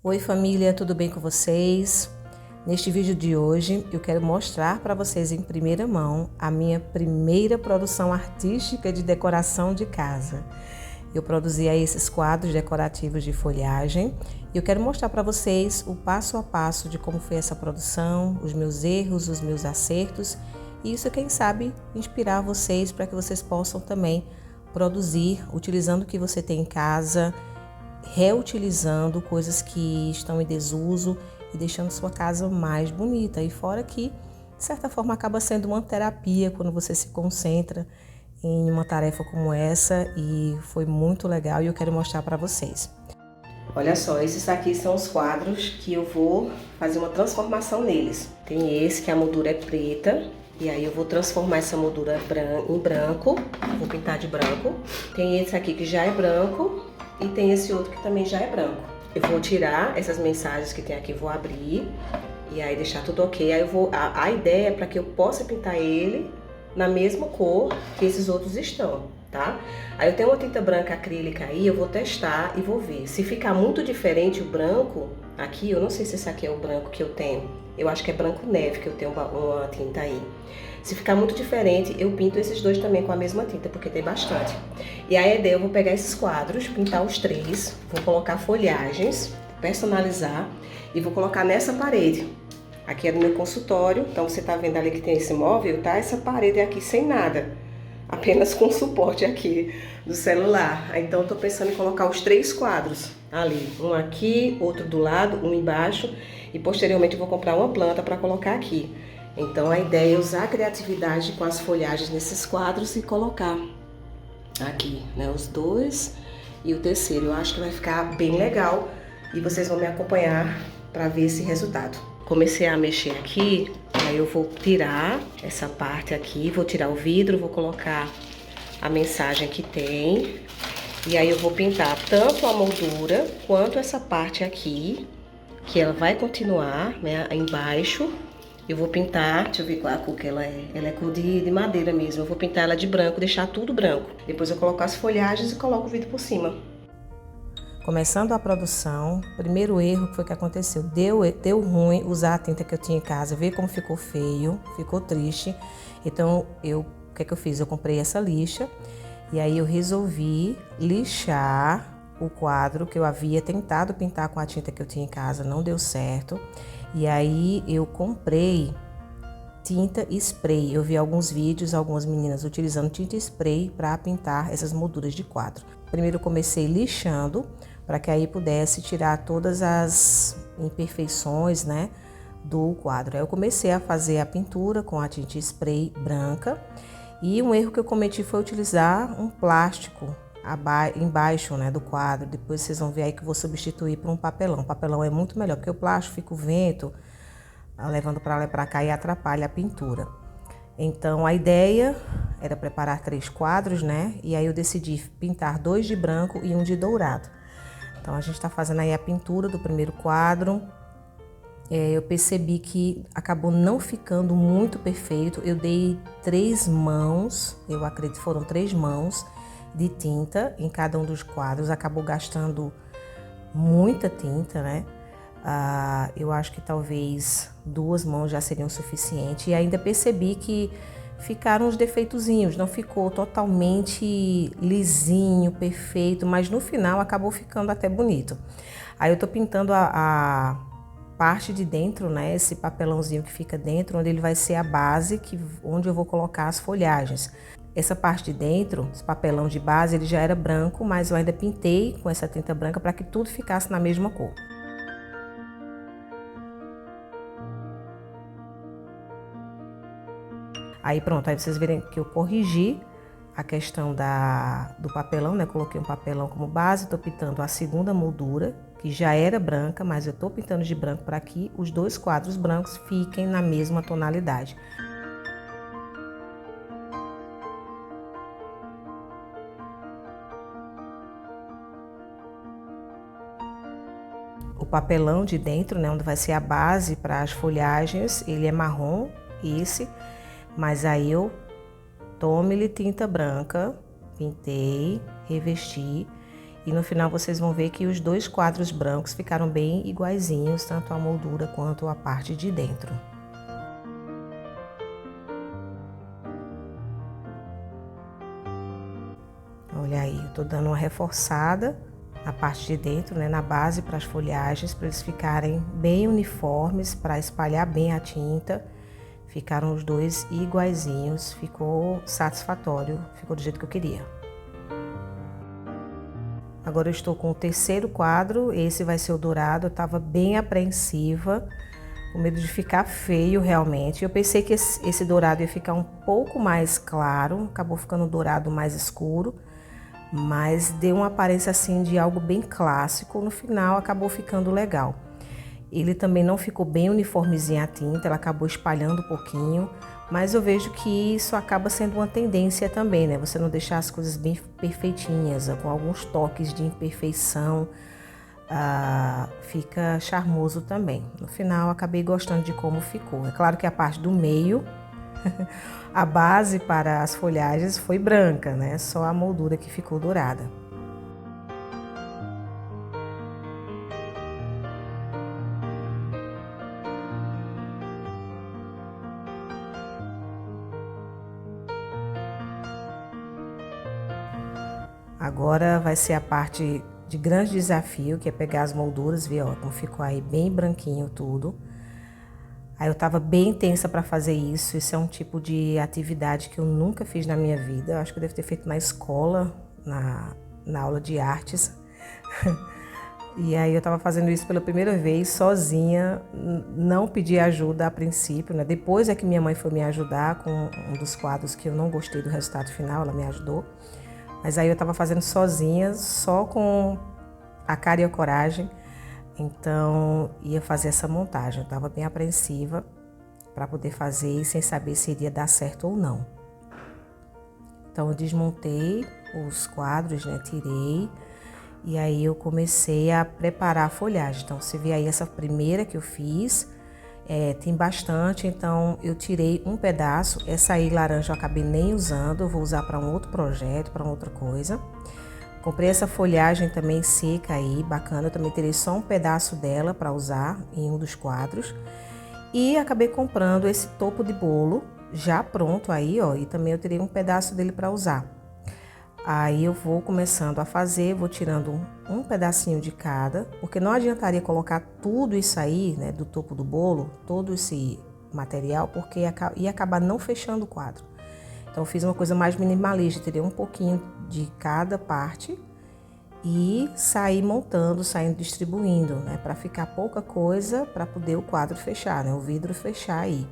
Oi família, tudo bem com vocês? Neste vídeo de hoje eu quero mostrar para vocês em primeira mão a minha primeira produção artística de decoração de casa. Eu produzi aí esses quadros decorativos de folhagem e eu quero mostrar para vocês o passo a passo de como foi essa produção, os meus erros, os meus acertos e isso, quem sabe, inspirar vocês para que vocês possam também produzir utilizando o que você tem em casa, reutilizando coisas que estão em desuso e deixando sua casa mais bonita. E fora que, de certa forma, acaba sendo uma terapia quando você se concentra em uma tarefa como essa e foi muito legal e eu quero mostrar para vocês. Olha só, esses aqui são os quadros que eu vou fazer uma transformação neles. Tem esse que a moldura é preta e aí eu vou transformar essa moldura em branco, vou pintar de branco. Tem esse aqui que já é branco e tem esse outro que também já é branco. Eu vou tirar essas mensagens que tem aqui, vou abrir e aí deixar tudo ok. Aí a ideia é para que eu possa pintar ele na mesma cor que esses outros estão, tá? Aí eu tenho uma tinta branca acrílica aí, eu vou testar e vou ver. Se ficar muito diferente o branco aqui, eu não sei se esse aqui é o branco que eu tenho. Eu acho que é branco neve que eu tenho uma tinta aí. Se ficar muito diferente, eu pinto esses dois também com a mesma tinta, porque tem bastante. E aí a ideia, eu vou pegar esses quadros, pintar os três, vou colocar folhagens, personalizar e vou colocar nessa parede. Aqui é do meu consultório, então você tá vendo ali que tem esse móvel, tá? Essa parede aqui sem nada, apenas com o suporte aqui do celular. Então eu tô pensando em colocar os três quadros ali, um aqui, outro do lado, um embaixo e posteriormente eu vou comprar uma planta para colocar aqui. Então a ideia é usar a criatividade com as folhagens nesses quadros e colocar aqui, né, os dois e o terceiro. Eu acho que vai ficar bem legal e vocês vão me acompanhar para ver esse resultado. Comecei a mexer aqui, aí eu vou tirar essa parte aqui, vou tirar o vidro, vou colocar a mensagem que tem e aí eu vou pintar tanto a moldura quanto essa parte aqui, que ela vai continuar, né, embaixo. Eu vou pintar, deixa eu ver qual a cor que ela é cor de madeira mesmo. Eu vou pintar ela de branco, deixar tudo branco. Depois eu coloco as folhagens e coloco o vidro por cima. Começando a produção, primeiro erro que foi que aconteceu, deu ruim usar a tinta que eu tinha em casa, ver como ficou feio, ficou triste. Então, o que é que eu fiz? Eu comprei essa lixa e aí eu resolvi lixar o quadro que eu havia tentado pintar com a tinta que eu tinha em casa, não deu certo. E aí eu comprei tinta spray. Eu vi alguns vídeos, algumas meninas utilizando tinta spray para pintar essas molduras de quadro. Primeiro eu comecei lixando, para que aí pudesse tirar todas as imperfeições, né, do quadro. Aí eu comecei a fazer a pintura com a tinta spray branca. E um erro que eu cometi foi utilizar um plástico embaixo, né, do quadro. Depois vocês vão ver aí que eu vou substituir por um papelão. O papelão é muito melhor, porque o plástico fica o vento levando para lá e para cá e atrapalha a pintura. Então a ideia era preparar 3 quadros, né, e aí eu decidi pintar 2 de branco e um de dourado. Então a gente está fazendo aí a pintura do primeiro quadro. Eu percebi que acabou não ficando muito perfeito. Eu dei 3 mãos, eu acredito que foram 3 mãos de tinta em cada um dos quadros, acabou gastando muita tinta, né? Eu acho que talvez 2 mãos já seriam suficiente e ainda percebi que ficaram os defeitozinhos, não ficou totalmente lisinho, perfeito, mas no final acabou ficando até bonito. Aí eu tô pintando a parte de dentro, né? Esse papelãozinho que fica dentro, onde ele vai ser a base, onde eu vou colocar as folhagens. Essa parte de dentro, esse papelão de base, ele já era branco, mas eu ainda pintei com essa tinta branca para que tudo ficasse na mesma cor. Aí pronto, aí vocês verem que eu corrigi a questão do papelão, né? Coloquei um papelão como base, tô pintando a segunda moldura, que já era branca, mas eu tô pintando de branco para que os 2 quadros brancos fiquem na mesma tonalidade. O papelão de dentro, né, onde vai ser a base para as folhagens, ele é marrom, mas aí eu tomei tinta branca, pintei, revesti E no final vocês vão ver que os dois quadros brancos ficaram bem iguaizinhos, tanto a moldura quanto a parte de dentro. Olha aí, eu tô dando uma reforçada na parte de dentro, né, na base para as folhagens, para eles ficarem bem uniformes, para espalhar bem a tinta. Ficaram os dois iguaizinhos, ficou satisfatório, ficou do jeito que eu queria. Agora eu estou com o terceiro quadro, esse vai ser o dourado. Eu estava bem apreensiva, com medo de ficar feio realmente. Eu pensei que esse dourado ia ficar um pouco mais claro, acabou ficando um dourado mais escuro, mas deu uma aparência assim de algo bem clássico. No final acabou ficando legal. Ele também não ficou bem uniformezinho a tinta, ela acabou espalhando um pouquinho, mas eu vejo que isso acaba sendo uma tendência também, né? Você não deixar as coisas bem perfeitinhas, com alguns toques de imperfeição, fica charmoso também. No final, acabei gostando de como ficou. É claro que a parte do meio, a base para as folhagens foi branca, né? Só a moldura que ficou dourada. Agora vai ser a parte de grande desafio, que é pegar as molduras, ver ó, como ficou aí bem branquinho tudo. Aí eu tava bem tensa para fazer isso. Isso é um tipo de atividade que eu nunca fiz na minha vida. Eu acho que eu devo ter feito na escola, na aula de artes. E aí eu tava fazendo isso pela primeira vez, sozinha, não pedi ajuda a princípio, né? Depois é que minha mãe foi me ajudar com um dos quadros que eu não gostei do resultado final, ela me ajudou. Mas aí eu tava fazendo sozinha, só com a cara e a coragem. Então ia fazer essa montagem. Eu tava bem apreensiva para poder fazer sem saber se iria dar certo ou não. Então eu desmontei os quadros, né? Tirei. E aí eu comecei a preparar a folhagem. Então você vê aí essa primeira que eu fiz, tem bastante, então eu tirei um pedaço. Essa aí laranja eu acabei nem usando, eu vou usar para um outro projeto, para outra coisa. Comprei essa folhagem também seca aí, bacana, eu também tirei só um pedaço dela para usar em um dos quadros. E acabei comprando esse topo de bolo já pronto aí, ó, e também eu tirei um pedaço dele para usar. Aí eu vou começando a fazer, vou tirando um pedacinho de cada, porque não adiantaria colocar tudo isso aí, né, do topo do bolo, todo esse material, porque ia acabar não fechando o quadro. Então eu fiz uma coisa mais minimalista, tirei um pouquinho de cada parte e saí montando, saindo distribuindo, né, para ficar pouca coisa para poder o quadro fechar, né, o vidro fechar aí.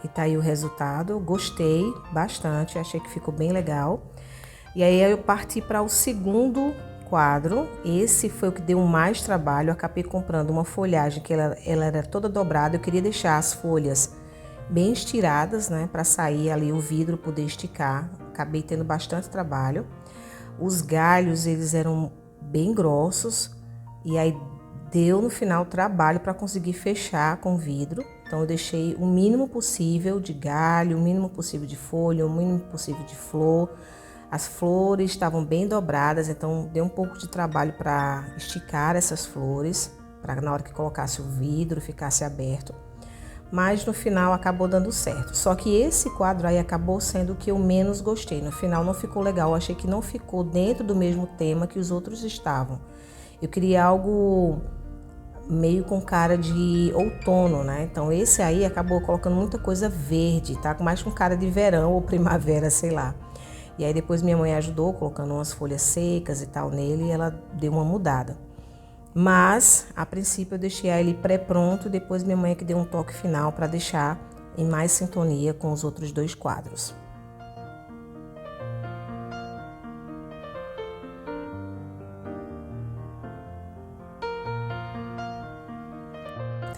E tá aí o resultado, eu gostei bastante, achei que ficou bem legal. E aí eu parti para o segundo quadro, esse foi o que deu mais trabalho. Eu acabei comprando uma folhagem que ela era toda dobrada, eu queria deixar as folhas bem estiradas, né, para sair ali o vidro poder esticar. Acabei tendo bastante trabalho. Os galhos, eles eram bem grossos e aí deu no final trabalho para conseguir fechar com vidro. Então eu deixei o mínimo possível de galho, o mínimo possível de folha, o mínimo possível de flor. As flores estavam bem dobradas, então deu um pouco de trabalho para esticar essas flores, para na hora que colocasse o vidro ficasse aberto. Mas no final acabou dando certo. Só que esse quadro aí acabou sendo o que eu menos gostei. No final não ficou legal, eu achei que não ficou dentro do mesmo tema que os outros estavam. Eu queria algo meio com cara de outono, né? Então esse aí acabou colocando muita coisa verde, tá? Mais com cara de verão ou primavera, sei lá. E aí depois minha mãe ajudou colocando umas folhas secas e tal nele e ela deu uma mudada. Mas a princípio eu deixei ele pré-pronto, depois minha mãe que deu um toque final para deixar em mais sintonia com os outros dois quadros.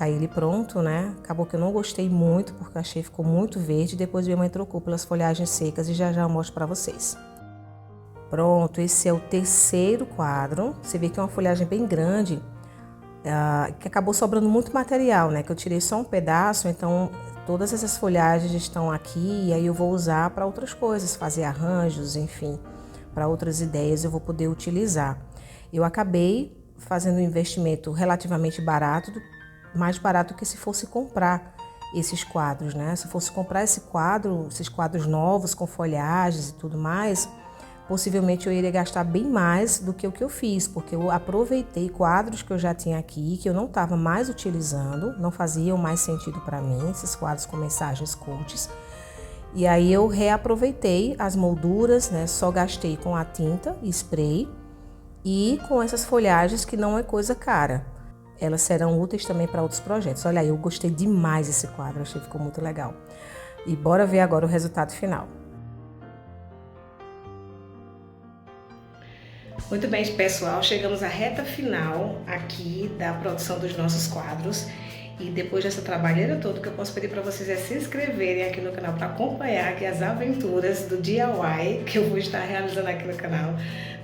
colocar ele pronto, né? Acabou que eu não gostei muito, porque eu achei que ficou muito verde. Depois minha mãe trocou pelas folhagens secas e já já eu mostro para vocês. Pronto, esse é o terceiro quadro. Você vê que é uma folhagem bem grande, que acabou sobrando muito material, né? Que eu tirei só um pedaço, então todas essas folhagens estão aqui e aí eu vou usar para outras coisas, fazer arranjos, enfim, para outras ideias eu vou poder utilizar. Eu acabei fazendo um investimento relativamente barato, mais barato que se fosse comprar esses quadros, né? Se fosse comprar esses quadros novos com folhagens e tudo mais, possivelmente eu iria gastar bem mais do que o que eu fiz, porque eu aproveitei quadros que eu já tinha aqui, que eu não estava mais utilizando, não faziam mais sentido para mim, esses quadros com mensagens cults. E aí eu reaproveitei as molduras, né? Só gastei com a tinta e spray e com essas folhagens que não é coisa cara. Elas serão úteis também para outros projetos. Olha aí, eu gostei demais desse quadro, achei que ficou muito legal. E bora ver agora o resultado final. Muito bem, pessoal, chegamos à reta final aqui da produção dos nossos quadros. E depois dessa trabalheira toda, o que eu posso pedir para vocês é se inscreverem aqui no canal para acompanhar aqui as aventuras do DIY que eu vou estar realizando aqui no canal.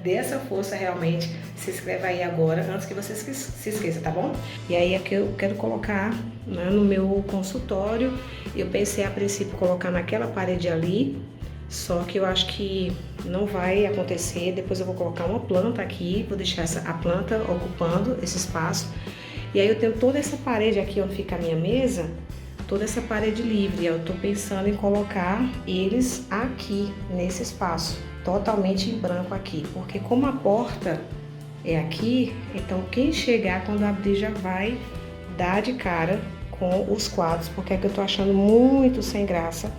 Dê essa força realmente, se inscreva aí agora, antes que você se esqueça, tá bom? E aí aqui eu quero colocar, né, no meu consultório. Eu pensei a princípio colocar naquela parede ali, só que eu acho que não vai acontecer. Depois eu vou colocar uma planta aqui, vou deixar a planta ocupando esse espaço. E aí eu tenho toda essa parede aqui onde fica a minha mesa, toda essa parede livre. Eu tô pensando em colocar eles aqui, nesse espaço, totalmente em branco aqui. Porque como a porta é aqui, então quem chegar quando abrir já vai dar de cara com os quadros, porque é que eu tô achando muito sem graça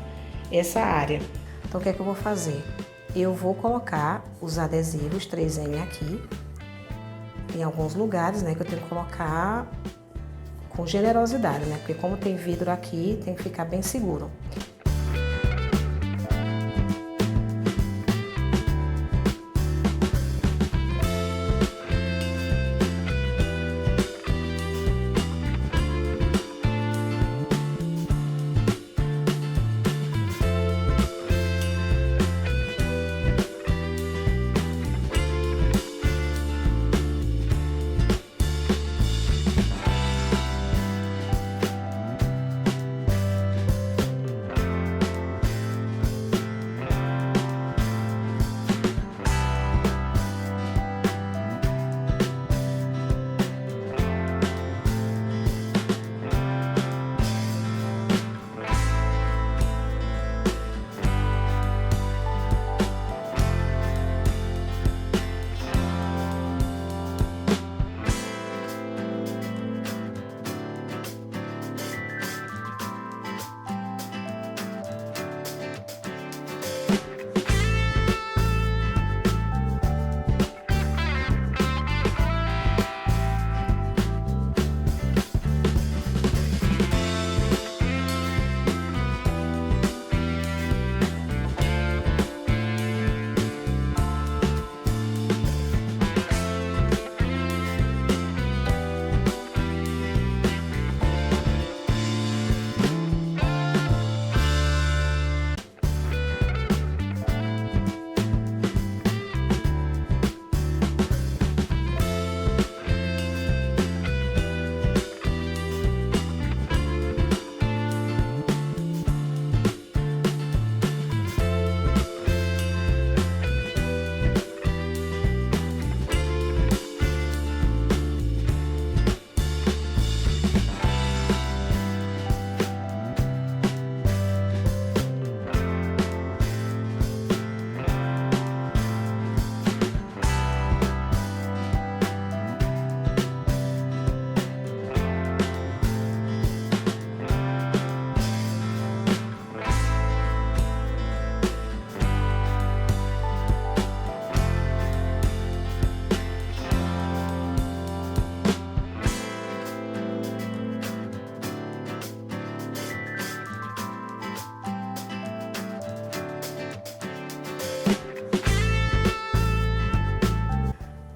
essa área. Então o que é que eu vou fazer? Eu vou colocar os adesivos 3M aqui, em alguns lugares, né, que eu tenho que colocar com generosidade, né, porque como tem vidro aqui, tem que ficar bem seguro.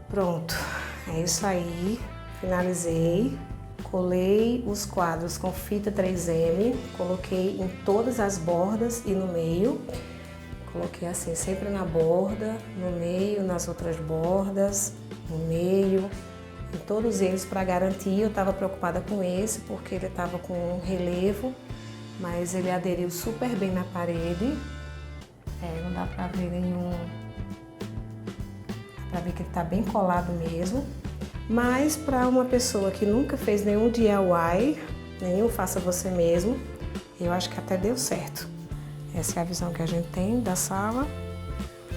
Pronto, é isso aí, finalizei colei os quadros com fita 3M, coloquei em todas as bordas e no meio. Coloquei assim, sempre na borda, no meio, nas outras bordas, no meio, em todos eles para garantir. Eu estava preocupada com esse porque ele estava com um relevo, mas ele aderiu super bem na parede. Não dá para ver nenhum, dá para ver que ele está bem colado mesmo. Mas para uma pessoa que nunca fez nenhum DIY, nenhum faça você mesmo, eu acho que até deu certo. Essa é a visão que a gente tem da sala.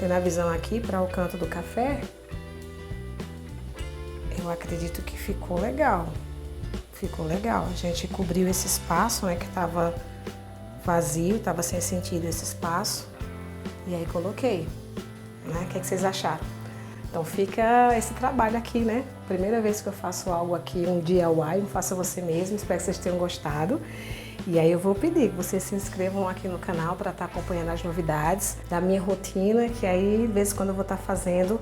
Tendo a visão aqui para o canto do café, eu acredito que ficou legal. Ficou legal. A gente cobriu esse espaço, né, que estava vazio, estava sem sentido esse espaço. E aí coloquei. Né? O que vocês acharam? Então fica esse trabalho aqui, né? Primeira vez que eu faço algo aqui, um DIY, um faça você mesmo. Espero que vocês tenham gostado. E aí eu vou pedir que vocês se inscrevam aqui no canal para estar acompanhando as novidades da minha rotina, que aí de vez em quando eu vou estar fazendo,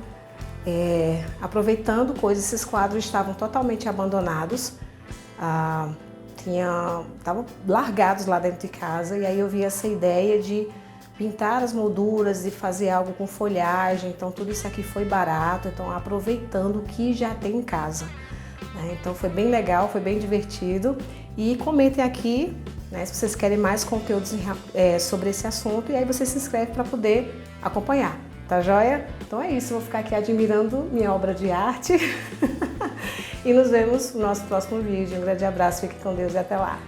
aproveitando coisas. Esses quadros estavam totalmente abandonados, estavam largados lá dentro de casa, e aí eu vi essa ideia de pintar as molduras e fazer algo com folhagem. Então tudo isso aqui foi barato, então aproveitando o que já tem em casa. Então foi bem legal, foi bem divertido. E comentem aqui, né, se vocês querem mais conteúdos sobre esse assunto, e aí você se inscreve para poder acompanhar, tá joia? Então é isso, vou ficar aqui admirando minha obra de arte e nos vemos no nosso próximo vídeo. Um grande abraço, fique com Deus e até lá!